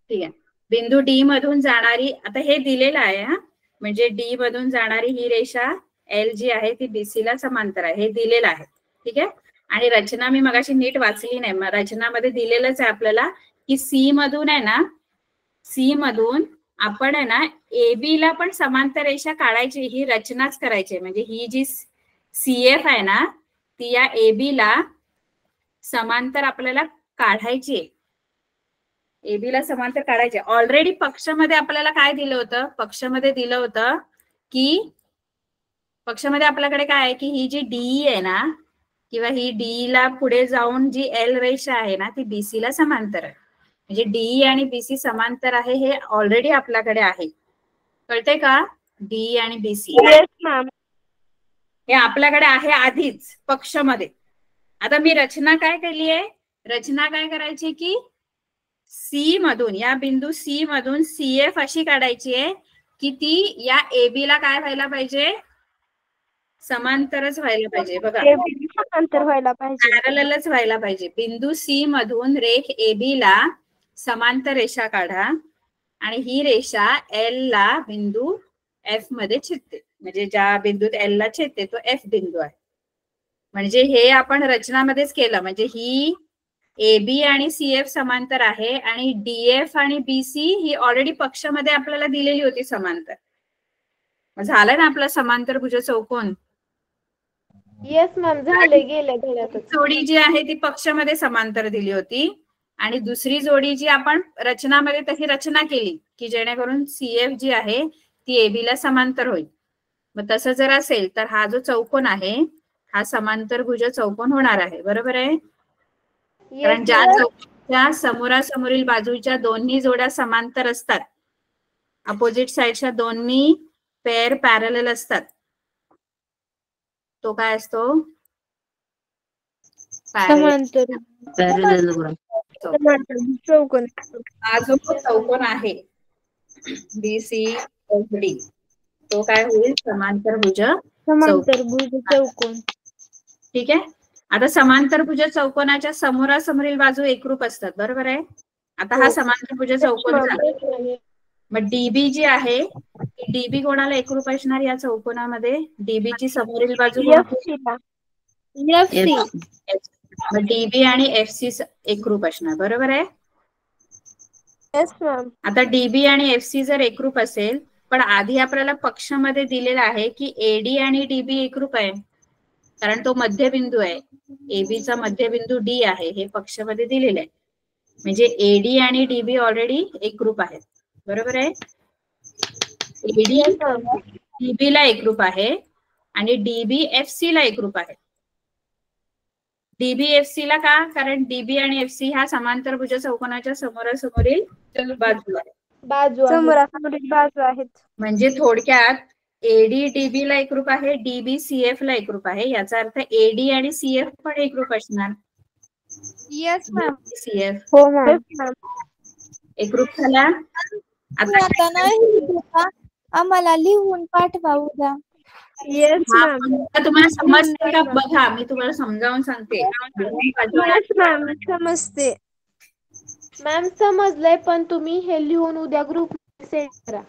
ठीक आहे. बिंदू डी मधून जाणारी, आता हे दिलेलं आहे हा, म्हणजे डी मधून जाणारी ही रेषा एल जी आहे ती बीसी ला समांतर आहे हे दिलेलं आहे. ठीक आहे. आणि रचना मी मगाशी नीट वाचली नाही, रचनामध्ये दिलेलंच आहे आपल्याला की सी मधून आहे ना, सी मधून आपण आहे ना AB ला पण समांतर रेषा काढायची, ही रचनाच करायची. म्हणजे ही जी CF आहे ना ती या AB ला समांतर आपल्याला काढायची आहे. AB ला समांतर काढायचे. ऑलरेडी पक्षामध्ये आपल्याला काय दिलं होतं, पक्षामध्ये दिलं होतं की पक्षामध्ये आपल्याकडे काय आहे की ही जी DE आहे ना किंवा ही DE ला पुढे जाऊन जी L रेषा आहे ना ती BC ला समांतर आहे. म्हणजे DE आणि BC समांतर आहे हे ऑलरेडी आपल्याकडे आहे. कळतंय का? DE आणि BC हे आपल्याकडे आहे आधीच पक्षामध्ये. आता मी रचना काय केली आहे, रचना काय करायची की C मधून, या बिंदू C मधून CF अशी काढायची आहे की ती या AB ला काय व्हायला पाहिजे, समांतरच व्हायला पाहिजे. बघा समांतर व्हायला पाहिजे, पॅरललच व्हायला पाहिजे. बिंदू C मधून रेख AB ला समांतर रेषा काढा आणि ही रेषा L ला बिंदू F मध्ये छेदते. म्हणजे ज्या बिंदूत L ला छेदते तो F बिंदू आहे. म्हणजे हे आपण रचनामध्येच केलं. म्हणजे ही AB आणि CF समांतर आहे आणि DF आणि BC ही ऑलरेडी पक्षामध्ये आपल्याला दिलेली होती समांतर. झालं ना आपला समांतरभुज चौकोन. येस मॅम, झाले गेल्या धड्यातच. जोडी जी आहे ती पक्षामध्ये समांतर दिली होती आणि दुसरी जोडी जी आपण रचनामध्ये तशी रचना केली की जेणेकरून CF जी आहे ती AB ला समांतर होईल. मग तसं जर असेल तर हा जो चौकोन आहे हा समांतरभुज चौकोन होणार आहे. बरोबर आहे? कारण ज्या चौकोनाच्या समोरासमोरील बाजूच्या दोन्ही जोड्या समांतर असतात, अपोजिट साइडच्या दोन्ही पेअर पॅरलल असतात, तो काय असतो? समांतर चौकोन. हा जो चौकोन आहे BCFD तो काय होईल? समांतरभुज चौकोन. ठीक आहे. आता समांतरभुज चौकोनाच्या समोरासमोरील बाजू एकरूप असतात. बरोबर आहे? आता हा समांतरभुज चौकोन झाला. मग DB जी आहे DB कोणाला एकरूप असणार या चौकोनामध्ये? DB ची समोरील बाजू कोणती? मग DB आणि FC एकरूप असणार. बरोबर आहे? आता DB आणि FC जर एकरूप असेल, पण आधी आपल्याला पक्षामध्ये दिलेला आहे की AD आणि DB एकरूप आहे कारण तो मध्यबिंदू आहे. AB चा मध्यबिंदू D आहे हे पक्षामध्ये दिलेलं आहे. म्हणजे AD आणि DB ऑलरेडी एकरूप आहेत. बरोबर आहे? AD DB ला एकरूप आहे आणि DB FC ला एकरूप आहे. DB FC ला का? कारण DB आणि FC ह्या समांतरभुज चौकोनाच्या समोरासमोरील बाजू आहेत. म्हणजे थोडक्यात AD DB ला एकरूप आहे, DB CF ला एकरूप आहे. याचा अर्थ AD आणि CF पण एकरूप असणार. Yes ma'am. CF हो मॅम. एकरूप झाला. आता नाही आम्हाला लिहून पाठवा उद्या. Yes ma'am. तुम्हाला समजते का? बघा मी तुम्हाला समजावून सांगते. येस मॅम, समजते. मॅम समजलंय, पण तुम्ही हे लिहून उद्या ग्रुप सेंड करा.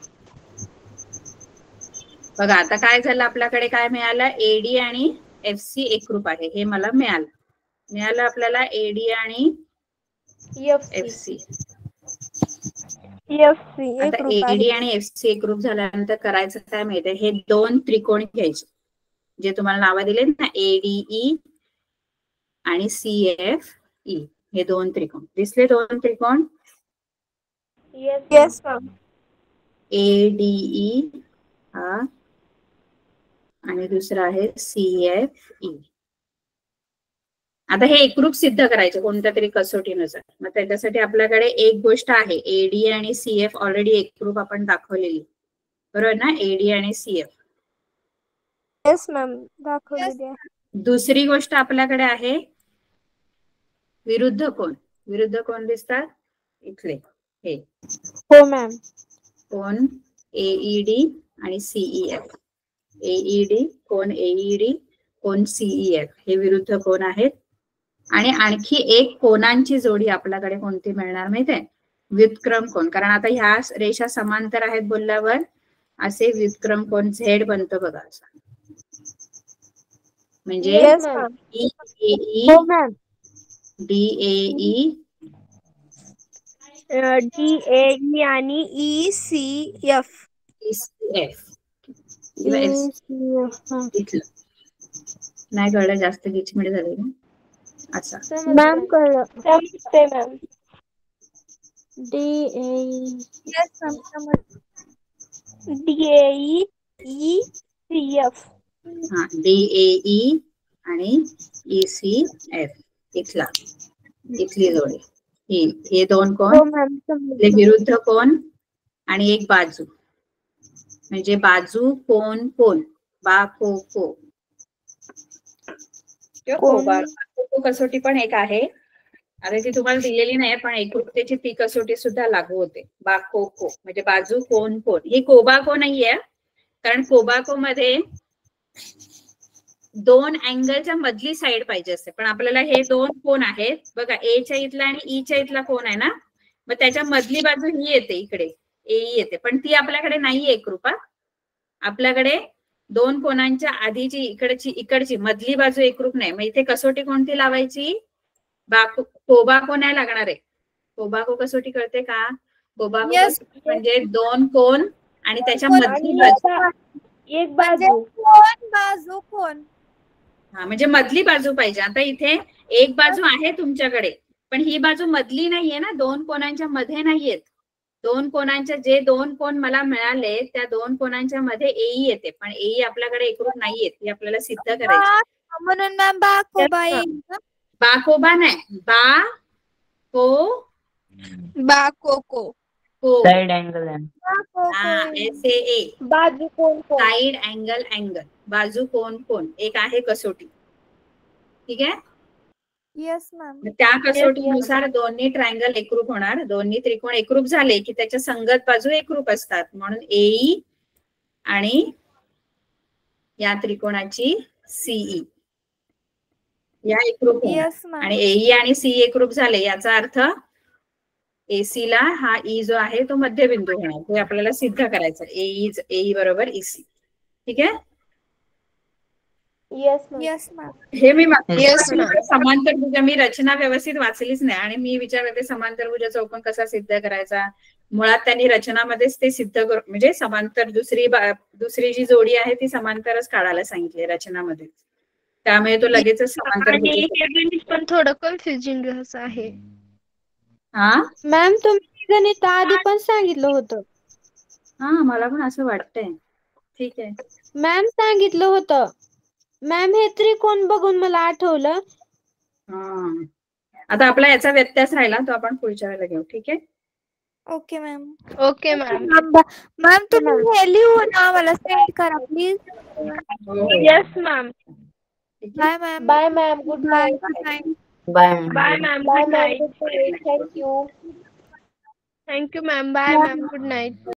बघा आता काय झालं, आपल्याकडे काय मिळालं? AD आणि FC एकरूप आहे हे मला मिळालं आपल्याला AD आणि FC. आता AD आणि FC एकरूप झाल्यानंतर करायचं काय माहितीये, हे दोन त्रिकोण घ्यायचे जे तुम्हाला नाव दिले ना, ADE आणि CFE. हे दोन त्रिकोण दिसले? दोन त्रिकोण येस मॅम. ADE हा आणि दुसरा आहे CFE. आता हे एकरूप सिद्ध करायचे कोणत्या तरी कसोटीनुसार. मग त्याच्यासाठी आपल्याकडे एक गोष्ट आहे, AD आणि CF ऑलरेडी एकरूप आपण दाखवलेली. बरोबर ना? AD आणि CF. येस मॅम, दाखवलेली आहे. दुसरी गोष्ट आपल्याकडे आहे विरुद्ध कोण. विरुद्ध कोण दिसतात इथले हे. हो मॅम. कोण AED आणि CEF. AED कोण AED कोण CEF हे विरुद्ध कोण आहेत. आणि आणखी एक कोणांची जोडी आपल्याकडे कोणती मिळणार माहितीये? व्युत्क्रम कोण. कारण आता ह्या रेषा समांतर आहेत बोलल्यावर असे व्युत्क्रम कोण Z बनतो बघा. असा म्हणजे Yes, ma'am. DAE हो मॅम. DAE DAE आणि ECF. ECF किंवा इथलं नाही कळलं, जास्त गिचमिडी झाली ना. अच्छा, मॅम कळलं. समजते मॅम. येस मॅम समजलं. DAE ECF. हा DAE आणि ECF इथली जोडी. हे दोन कोण, हो मॅम हे समजलं. विरुद्ध कोण आणि एक बाजू, म्हणजे बाजू कोण कोण, बा को को. को कसोटी पण एक आहे, आता ती तुम्हाला दिलेली नाही पण एकरूपतेची ती कसोटी सुद्धा लागू होते. बा को को म्हणजे बाजू कोण कोण. ही कोबाको नाहीये, कारण कोबाको मध्ये दोन अँगलच्या मधली साइड पाहिजे असते, पण आपल्याला हे दोन कोण आहेत बघा, ए च्या इथला आणि ई च्या इथला कोण आहे ना, मग त्याच्या मधली बाजू ही येते, इकडे ए येते, पण ती आपल्याकडे नाहीये एकरूपा. आपल्याकडे दोन कोणांच्या आधीची इकडची मधली बाजू एकरूप नाही. मग इथे कसोटी कोणती लावायची, कोबाको नाही लागणार आहे. कोबाको कसोटी कळते का, कोबाको Yes. म्हणजे दोन कोण आणि त्याच्या कोण मधली आणि बाजू. एक म्हणजे बाजू. कोण बाजू कोण. हा म्हणजे मधली बाजू पाहिजे. आता इथे एक बाजू आहे तुमच्याकडे, पण ही बाजू मधली नाहीये ना, दोन कोणांच्या मध्ये नाहीयेत. दोन कोणांच्या जे दोन कोण मला मिळाले त्या दोन कोणांच्या मध्ये एई येते, पण एई आपल्याकडे एकरूप नाहीये, ती आपल्याला सिद्ध करायची. म्हणून मॅम बा कोबा येईल का? बा कोबा नाही, बा को को. साइड एंगल है. बा को SAA बाजू कोण कोण. साइड अँगल बाजू कोण कोण एक आहे कसोटी. ठीक आहे, येस मॅम. त्या कसोटीनुसार दोन्ही ट्रायंगल एकरूप होणार. दोन्ही त्रिकोण एकरूप झाले की त्याच्या संगत बाजू एकरूप असतात, म्हणून एई आणि या त्रिकोणाची सीई या एकरूप होणार. Yes ma'am. आणि एई आणि सी एकरूप झाले याचा अर्थ एसी ला हा ई जो आहे तो मध्यबिंदू होणार. हे आपल्याला सिद्ध करायचं, एई बरोबर EC. ठीक आहे, येस मॅम. Yes ma'am. हे मी Yes, ma'am. समांतरभुज मी रचना व्यवस्थित वाचलीच नाही आणि मी विचारते समांतरभुज चौकोन कसा सिद्ध करायचा. मुळात त्यांनी रचनामध्येच ते सिद्ध करू, म्हणजे समांतर दुसरी जी जोडी आहे ती समांतरच काढायला सांगितली रचनामध्ये, त्यामुळे तो लगेच आणि समांतरभुज. हे गणित पण थोडं कन्फ्युजिंग असं आहे. हा मॅम तुम्ही गणित आधी पण सांगितलं होतं. हा मला पण असं वाटतंय. ठीक आहे, मॅम सांगितलं होतं. मॅम हे त्रिकोण बघून मला आठवलं. हा आता आपला याचा व्यत्यास राहिला तो आपण पुढच्या वेळेला घेऊ. ठीक आहे, okay ma'am. Okay ma'am. Ma'am तुम्ही हे लिहून मला सेंड करा please. Yes ma'am. Bye ma'am. Bye ma'am. Good bye. Night. Good night. Bye. Bye ma'am. Bye good ma'am. Night. Good night. Thank you. Thank you ma'am. Bye ma'am. Good night.